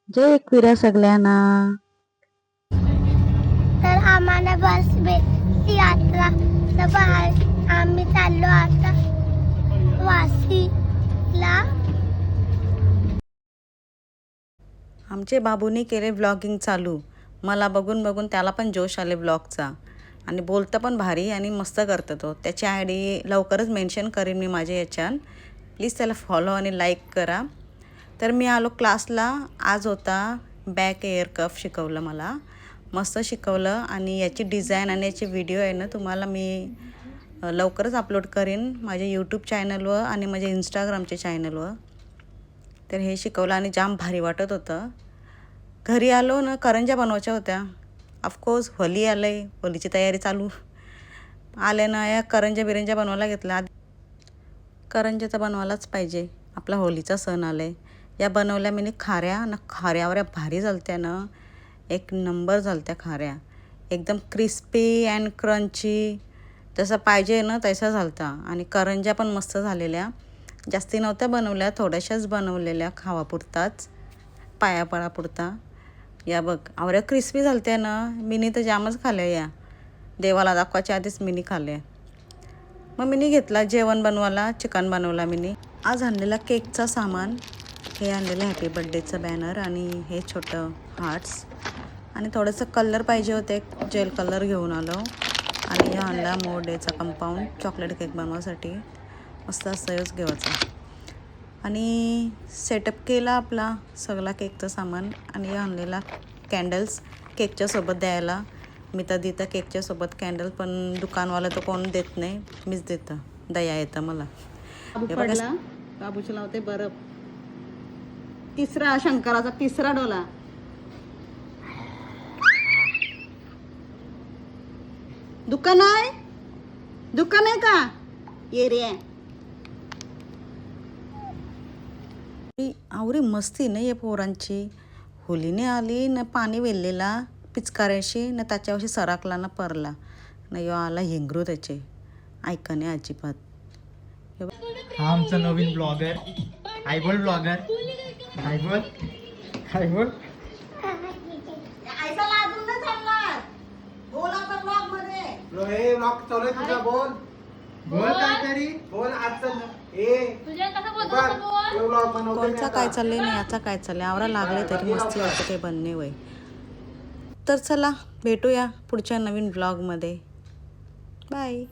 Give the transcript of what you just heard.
जय एकविरा सगळ्यांना. तर आम्हाला बस भेटली यात्रा तर बाहेर आम्ही चाललो आता वाशीला. आमचे बाबूने केले व्लॉगिंग चालू. मला बघून बघून त्याला पण जोश आले व्लॉगचा. आणि बोलतं पण भारी आणि मस्त करतो तो. त्याची आय डी लवकरच मेन्शन करेन मी माझ्या याच्यात. प्लीज त्याला फॉलो आणि लाईक करा. तर मी आलो क्लासला. आज होता बॅक एअर कफ शिकवलं मला. मस्त शिकवलं आणि याची डिझाईन आणि याचे व्हिडिओ आहे ना तुम्हाला मी लवकरच अपलोड करेन माझ्या यूट्यूब चॅनलवर आणि माझ्या इंस्टाग्रामच्या चॅनलवर. तर हे शिकवलं आणि जाम भारी वाटत होतं. घरी आलो ना करंज्या बनवायच्या होत्या. ऑफकोर्स होली आलं आहे, होलीची तयारी चालू. आले ना या करंज्या बिरंज्या बनवायला घेतल्या. करंज्या तर बनवायलाच पाहिजे, आपला होलीचा सण आला आहे. या बनवल्या मी खाऱ्या ना, खाऱ्यावर भारी झालत्या ना, एक नंबर झालत्या खाऱ्या. एकदम क्रिस्पी अँड क्रंची जसं पाहिजे ना तसा झालता. आणि करंज्या पण मस्त झालेल्या. जास्ती नव्हत्या बनवल्या, थोड्याशाच बनवलेल्या खावापुरताच, पायापळापुरता. या बघ आवऱ्या क्रिस्पी झालत्या ना. मिनी तर जामच खाल्ल्या. या देवाला दाखवायच्या आधीच मिनी खाल्ल्या. मग मिनी घेतला जेवण बनवायला. चिकन बनवला मिनी. आज आणलेला केकचा सामान. हे आणलेलं हॅपी बर्थडेचं बॅनर आणि हे छोटं हार्ट्स. आणि थोडंसं कलर पाहिजे होते, जेल कलर घेऊन आलो. आणि हे आणला मोर्डेचा कंपाऊंड चॉकलेट केक बनवासाठी. मस्त सहज घेवायचा. आणि सेटअप केला आपला सगळा केकचं सामान. आणि हे आणलेला कॅन्डल्स केकच्या सोबत द्यायला. मी तर देतं केकच्या सोबत कॅन्डल, पण दुकानवाला तर कोण देत नाही, मीच देतं. दया येतं मला. हे बघा बाबूची लावते बरं. तिसरा शंकराचा तिसरा डोला. दुकान आहे, दुकान आहे का ये रे. आवरी मस्ती नाही आहे पोरांची. होलीने आली ना, पाणी वेललेला पिचकाऱ्याशी ना, त्याच्यावरशी सरकला ना परला ना. यो आला हिंगरू त्याचे ऐकणे अजिबात. हा आमचा नवीन ब्लॉगर हाय बोल. ब्लॉगर हाय बोल. हाय बोल. हे ब्लॉग चालू आहे तुझा. बोल बोल काहीतरी बोल. आजचं कोणचा काय चाललंय नाही, याचा काय चाललंय. आवरा लागले तरी मस्ती वाटते काही बनणे वय. तर चला भेटूया पुढच्या नवीन ब्लॉगमध्ये. बाय.